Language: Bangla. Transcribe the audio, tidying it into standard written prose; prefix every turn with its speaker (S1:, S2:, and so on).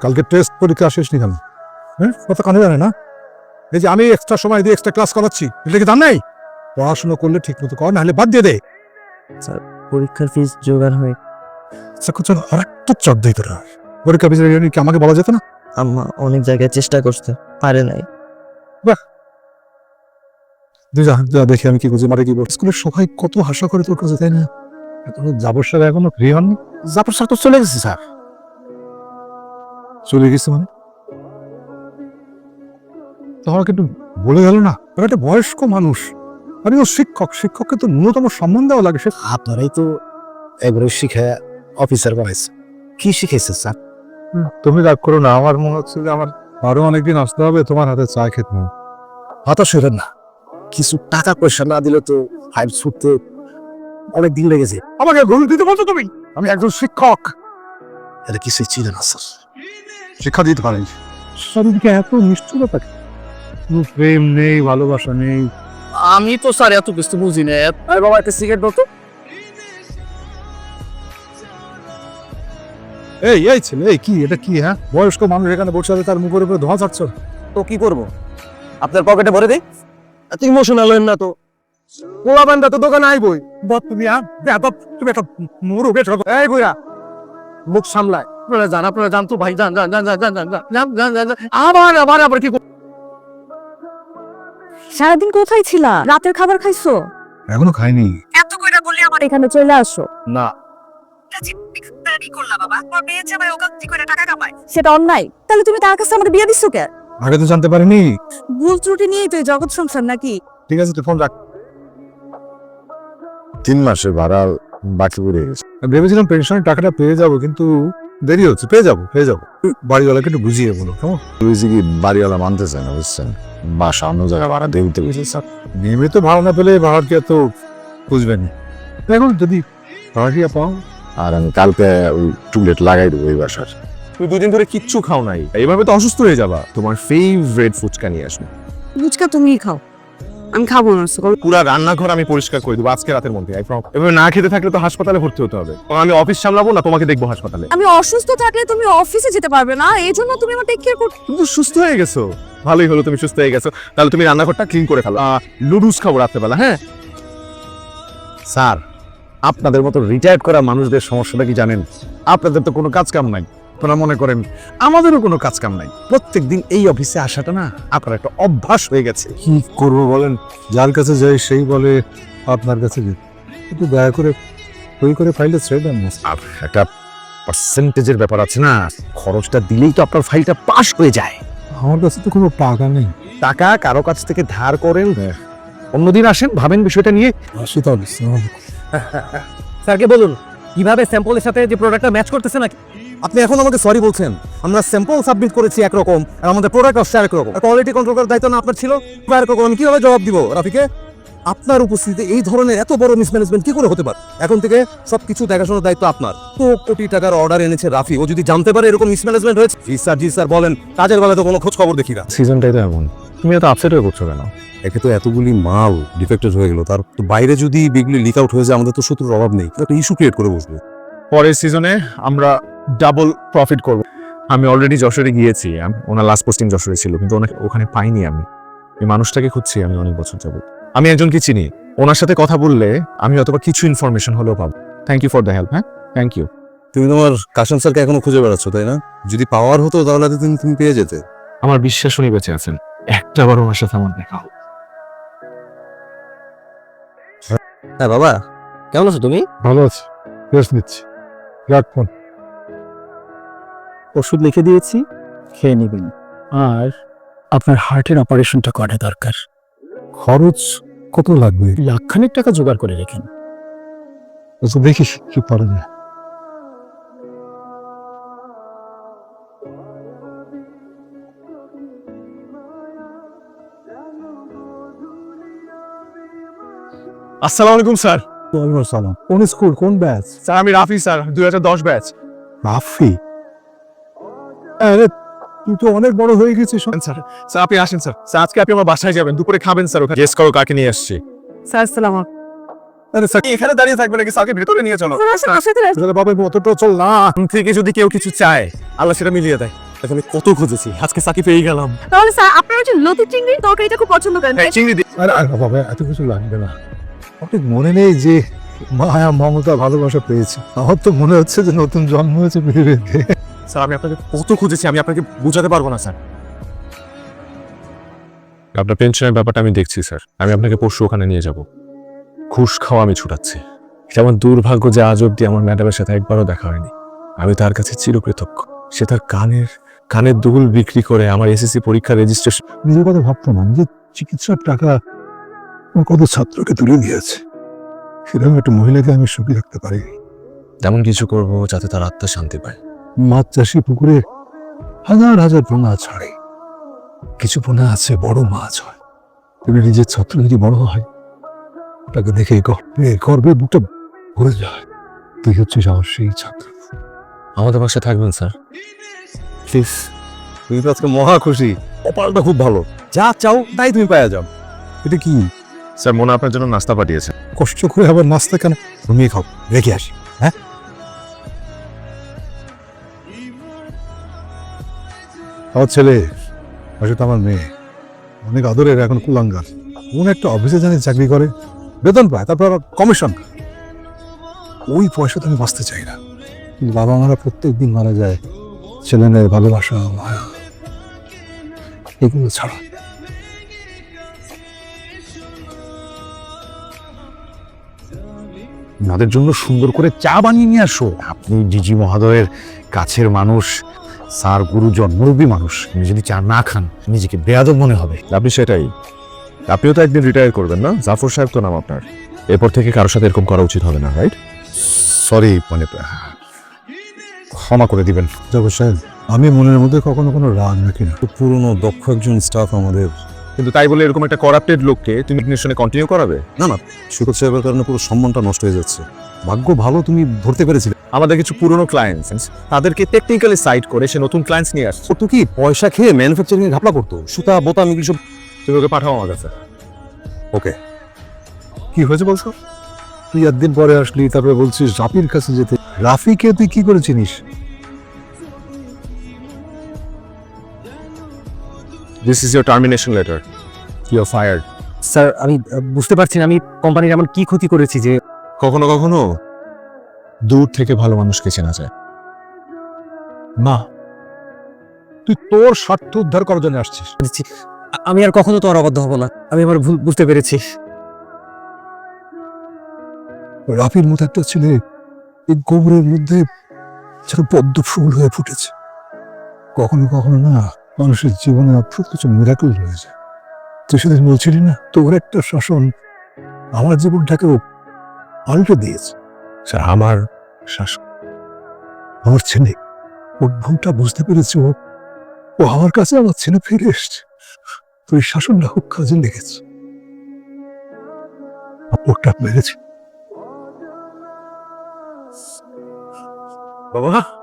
S1: কালকে টেস্ট পরীক্ষা শেষ নি কেন? হ্যাঁ, কথা কানে জানে না। এই যে আমি এক্সট্রা সময় দিয়ে এক্সট্রা ক্লাস করাচ্ছি, এটা কি জান নাই? পড়াশোনা করলে ঠিক মতো কর, নাহলে বাদ দিয়ে দে।
S2: পরীক্ষার ফিস জোগাড় হয়ে
S1: আর একটা চট দেই তোরা। পরীক্ষা ফিস কি আমাকে বলা যেত না?
S2: আম্মা অনেক জায়গায় চেষ্টা করতে পারে নাই।
S1: তুই যা যা, দেখি আমি কি করছি, মারে কি বল। স্কুলের সবাই কত হাসা করে তোর কাছে, তাই না? এখনো জাবর সাহেব এখনো ফ্রি হননি?
S3: জাফর স্যার তো চলে গেছে স্যার।
S1: চলে গেছে মানে? তোমার কিন্তু বলে গেল না, ওরা একটা বয়স্ক মানুষ। আমি ও শিক্ষক, শিক্ষককে তো ন্যূনতম সম্মান দেওয়া লাগে। সে
S3: আপনারাই তো এবারে শিখে অফিসার বানাইছে, কি শিখেছে স্যার?
S1: তুমি রাগ করো না, আমার মনে হচ্ছে যে আমার আরো অনেকদিন আসতে হবে তোমার হাতে চা খেতে।
S3: হতাশ হইলেন না, কিছু টাকা পয়সা না দিলে তো ফাইল ছুটতে অনেক দিন লেগেছে।
S1: আমাকে ঘুম দিতে বলছো তুমি? আমি একজন শিক্ষক,
S3: এটা কিছুই ছিল না স্যার।
S1: শিক্ষা দিতে পারি। শরীরকে এত নিষ্ঠুরতা থাকে, কোনো প্রেম নেই, ভালোবাসা নেই।
S4: আমি তো স্যার এত কিছু বুঝি না। আরে বাবা একটা সিগারেট দাও তো।
S1: এই এই ছেলে, এই কি এটা কি? হ্যাঁ, বয়স্ক মানুষ এখানে বসে আছে, তার মুখের উপরে ধোঁয়া ছাড়ছ।
S4: তো কি করবো, আপনার পকেটে ভরে দেই? এত ইমোশনাল হলেন না তো। পোলা বান্দা তো দোকানে আইবই।
S1: বাপ তুমি তুমি একটা মুরু বেশ।
S4: এই বুইরা মুখ সামলায়। আপনারা জান তো ভাই, যান যান যান যান যান যান যান যান যান যান। আবার কি
S5: সারাদিন কোথায় ছিলা? রাতের খাবার খাইছো?
S1: এখনো খাইনি।
S5: এত কইরা বললি আমার এখানে চলে আসো।
S4: না,
S5: সেটা অন্যায়। তাহলে তুমি তার কাছে আমার বিয়ে দিছো কে?
S1: আগে তো জানতে পারিনি।
S5: ভুল ত্রুটি নিয়েই তো এই জগৎ সংসার নাকি?
S1: ঠিক আছে, তুই ফোন রাখ।
S6: 3 মাসের ভাড়া বাকি পড়ে গেছে।
S1: ভেবেছিলাম পেনশনের টাকাটা পেয়ে যাবো, কিন্তু দেরি হচ্ছে। পেয়ে যাবো। বাড়িওয়ালাকে একটু বুঝিয়ে বলো কেমন?
S6: বুঝছি কি বাড়িওয়ালা মানতে চায় না, বুঝছেন? বাসা অন্য জায়গায় ভাড়া দিতে গেছে স্যার।
S1: নিয়মিত ভাড়া না পেলে ভাড়াটিয়া তো বুঝবেন। এখন যদি ভাড়াটিয়া পাও,
S6: আর আমি কালকে ওই টুলেট লাগাই দেবো এই বাসার।
S7: তুমি 2 দিন ধরে কিচ্ছু খাও নাই, এইভাবে তো অসুস্থ হয়ে যাবা। তোমার ফেভারিট ফুচকা নিয়ে আসবে।
S5: ফুচকা তুমিই খাও, আমি খাবো না।
S7: পুরা রান্নাঘর আমি পরিষ্কার করে দেবো আজকে রাতের মধ্যে। এভাবে না খেতে থাকলে তো হাসপাতালে ভর্তি হতে হবে। আমি অফিস সামলাবো না, তোমাকে দেখবো হাসপাতালে।
S5: আমি অসুস্থ থাকলে তুমি অফিসে যেতে পারবে না, এই জন্য তুমি আমার টেক কেয়ার করতে।
S7: তুমি তো সুস্থ হয়ে গেছো, ভালোই হলো তুমি সুস্থ হয়ে গেছো। তাহলে তুমি রান্নাঘরটা ক্লিন করে ফেলো। লুডুস খাবো রাত্রেবেলা। হ্যাঁ
S6: স্যার, আপনাদের মতো রিটায়ার্ড করা মানুষদের সমস্যাটা কি জানেন? আপনাদের তো কোনো কাজ কাম নাই। আপনারা মনে করেন আমাদেরও কোনো কাজ কাম নাই। প্রত্যেকদিন এই অফিসে আসাটা না আপনার একটা অভ্যাস হয়ে গেছে।
S1: কি করবো বলেন? যার কাছে যাই সেই বলে আপনার কাছে যে একটু দয়া করে সই করে ফাইলটা ছেড়ে দেন না।
S6: আর একটা পার্সেন্টেজের ব্যাপার আছে না, খরচটা দিলেই তো আপনার ফাইলটা পাস হয়ে যায়।
S1: আমার কাছে তো কোনো টাকা নেই।
S6: টাকা কারো কাছ থেকে ধার করেন, অন্যদিন আসেন ভাবেন বিষয়টা নিয়ে।
S1: আসি তাহলে।
S4: স্যারকে বলুন কিভাবে স্যাম্পলের সাথে যে প্রোডাক্টটা ম্যাচ করতেছে নাকি।
S3: আপনি এখন আমাকে সরি বলছেন? আমরা স্যাম্পল সাবমিট করেছি একরকম, আর আমাদের প্রোডাক্ট আসছে আরেক রকম। কোয়ালিটি কন্ট্রোল করার দায়িত্ব না আপনার ছিল? এরকম আমি কিভাবে জবাব দিব রাফিকে? আপনার উপস্থিতিতে এই ধরনের এত বড় মিসম্যানেজমেন্ট কি করে হতে পারে? এখন থেকে সবকিছু দেখাশোনার দায়িত্ব আপনার। তো কোটি টাকার অর্ডার এনেছে রাফি, ও যদি জানতে পারে এরকম মিসম্যানেজমেন্ট হয়েছে। জি স্যার বলেন। কাজের বেলায় তো কোনো খোঁজ খবর দেখি না।
S7: সিজনটাই তো এমন, তুমি এত আপসেট হয়ে পড়ছো কেন?
S3: একে তো এতগুলি মাল ডিফেক্টেড হয়ে গেল, তার তো বাইরে যদি বিগলি লিক আউট হয়ে যায়, আমাদের তো শত্রুর অভাব নেই। একটা ইস্যু ক্রিয়েট করে বসবো।
S7: পরের সিজনে আমরা ডাবল প্রফিট করব। আমি অলরেডি যশোরে গিয়েছি, ওনার লাস্ট পোস্টিং যশোরে ছিল, কিন্তু ওখানে পাইনি। আমি এই মানুষটাকে খুঁজছি আমি অনেক বছর যাবত। আমি একজনকে চিনি, ওনার সাথে কথা বললে আমি অথবা কিছু ইনফরমেশন হলেও পাবো। Thank you for the help. হ্যাঁ, থ্যাংক ইউ।
S3: তুমি তোমার কাশন স্যারকে এখনো খুঁজে বেড়াচ্ছ, তাই না? যদি পাওয়ার হতো তাহলে তো তুমি পেয়ে যেতে।
S7: আমার বিশ্বাস উনি বেঁচে আছেন, একটাবার ওনার সাথে আমার দেখা হোক।
S4: হ্যাঁ বাবা, কেমন আছো তুমি?
S1: ভালো আছে, রেস্ট নিচ্ছি। রাখ ফোন।
S2: ওষুধ লিখে দিয়েছি, খেয়ে নেবেন। আর আপনার হার্টের অপারেশনটা করা দরকার।
S1: খরচ কত লাগবে?
S2: লাখখানেক টাকা জোগাড় করে রেখেন।
S1: আচ্ছা, দেখিস কি পারা যায়।
S7: আসসালামু আলাইকুম স্যার।
S1: ওয়ালাইকুম আসসালাম। কোন স্কুল, কোন ব্যাচ?
S7: স্যার আমি রাফি স্যার, 2010 ব্যাচ।
S1: রাফি? আরে তুই তো অনেক বড় হয়ে গেছিস।
S7: স্যার স্যার আপনি আসেন স্যার। স্যার আজকে আপনি আমার বাসায় যাবেন, দুপুরে খাবেন স্যার। ওখানে গেস করো কাকে নিয়ে আসছি।
S5: স্যার আসসালাম।
S1: আরে স্যার
S7: এখানে দাঁড়িয়ে থাকবে নাকি? স্যারকে ভেতরে নিয়ে চলো।
S1: বাবা অতটা চল না।
S7: থেকে যদি কেউ কিছু চায় আল্লাহ সেটা মিলিয়ে দেয়।
S3: আমি কত খুঁজেছি, আজকে সাকিব পেয়ে গেলাম।
S5: তাহলে স্যার আপনার হচ্ছে লতি চিংড়ি তরকারিটা খুব পছন্দ করেন
S7: হ্যাঁ, চিংড়ি দি-
S1: আরে আরে বাবা এত কিছু লাগবে না। আপনার মনে নেই যে মায়া মমতা ভালোবাসা পেয়েছি? আমার তো মনে হচ্ছে যে নতুন জন্ম হয়েছে পৃথিবীতে।
S7: স্যার আমি আপনাকে কত খুঁজেছি, আমি আপনাকে বোঝাতে পারবো না স্যার। আপনার পেনশনের ব্যাপারটা আমি দেখছি স্যার। আমি আপনাকে পরশু ওখানে নিয়ে যাব। ঘুষ খাওয়া আমি ছুটাচ্ছি। এটা আমার দুর্ভাগ্য যে আজ অব্দি আমার ম্যাডামের সাথে একবারও দেখা হয়নি। আমি তার কাছে চিরকৃতজ্ঞ। সে তার কানের দুল বিক্রি করে আমার এসএসসি পরীক্ষার রেজিস্ট্রেশন।
S1: নিজের কথা ভাবতো না, নিজের চিকিৎসার টাকা আমার কত ছাত্রকে তুলে দিয়েছে। সেরকম একটা মহিলাকে আমি সুখী রাখতে পারি।
S7: তেমন কিছু করব যাতে তার আত্মা শান্তি পায়।
S1: মাছ চাষি পুকুরে হাজার হাজার পোনা ছাড়ে, কিছু পোনা আছে বড় মাছ হয়। তুমি নিজের ছাত্র যদি বড় হয়, তাকে দেখে গর্বে বুকটা ভরে যায়। তুই হচ্ছিস আমার সেই ছাত্র।
S7: আমাদের বাসায় থাকবেন স্যার?
S3: প্লিজ, তুমি তো আজকে মহা খুশি। কপালটা খুব ভালো, যা চাও তাই তুমি পাওয়া যাও।
S1: এটা কি
S7: স্যার মনে আপনার জন্য নাস্তা পাঠিয়েছে।
S1: কষ্ট করে আবার নাস্তা কেন? ঘুমিয়ে খাও, রেখে আসি। হ্যাঁ, আমার ছেলে আসলে আমার মেয়ে অনেক আদরের, এখন কুলাঙ্গার। কোন একটা অফিসে জানি চাকরি করে, বেতন পায়, তারপর আবার কমিশন। ওই পয়সাতে আমি বাঁচতে চাই না। কিন্তু বাবা মারা প্রত্যেক দিন মারা যায়, ছেলে মেয়ের ভালোবাসা মায়া এগুলো ছাড়া।
S6: ওনাদের জন্য সুন্দর করে চা বানিয়ে নিয়ে আসো। আপনি জিজি মহোদয়ের কাছের মানুষ, স্যার গুরুজন, মুরব্বী মানুষ। আপনি যদি চা না খান নিজেকে বেয়াদব মনে হবে।
S7: আপনি সেটাই। আপনিও তো একদিন রিটায়ার করবেন না? জাফর সাহেব তো নাম আপনার। এরপর থেকে কারোর সাথে এরকম করা উচিত হবে না, রাইট?
S6: সরি, মানে ক্ষমা করে দিবেন।
S1: জগৎ সাহেব, আমি মনের মধ্যে কখনো কোনো রাগ রাখি না।
S3: খুব পুরনো দক্ষ একজন স্টাফ আমাদের।
S7: কিন্তু তাই বলে এরকম একটা করাপ্টেড লোককে তুমি ইগনিশনে কন্টিনিউ করাবে?
S3: না না, সুকত সাহেবের কারণে পুরো সম্মানটা নষ্ট হয়ে যাচ্ছে। ভাগ্য ভালো তুমি ধরতে পেরেছিলে।
S7: আমাদের কিছু পুরনো ক্লায়েন্টস, তাদেরকে টেকনিক্যালি সাইড করে সে নতুন ক্লায়েন্টস নিয়ে আসছে।
S3: ও তো কি পয়সা খেয়ে ম্যানুফ্যাকচারিং এ ঘাপলা করতো, সুতা বোতাম এগুলো সব।
S7: তুমি ওকে পাঠাও আমার কাছে।
S3: ওকে,
S1: কি হয়েছে বলছো? তুই একদিন পরে আসলি, তারপরে বলছিস রাফির কাছে যেতে। রাফিকে তুই কি করে চিনিস?
S7: This is your termination letter. You are fired.
S2: Sir আমি বুঝতে পারছি না আমি কোম্পানির এমন কি ক্ষতি করেছি যে
S7: কখনো কখনো দূর থেকে ভালো মানুষকে চেনা যায়।
S1: না, তুই তোর স্বার্থ উদ্ধার করার জন্য আসছিস।
S2: আমি আর কখনো তো আর অবাধ্য হব না। আমি আমার ভুল বুঝতে পেরেছি।
S1: রাফির মতো একটা ছেলে এই গোবরের মধ্যে যেন পদ্ম ফুল হয়ে ফুটেছে। কখনো কখনো না, মানুষের জীবনে অদ্ভুত কিছু মিরাকল রয়েছে। তুই সেদিন বলছিলি না, তোর একটা শাসন আমার জীবনটাকেও পাল্টে দিয়েছে।
S7: স্যার আমার শাসন।
S1: আমার ছেলে ওর ভুলটা বুঝতে পেরেছে। ও আমার কাছে আমার ছেলে ফিরে এসছে। তো এই শাসনটা খুব কাজে লেগেছে। ওটা মেরেছে।
S3: বাবা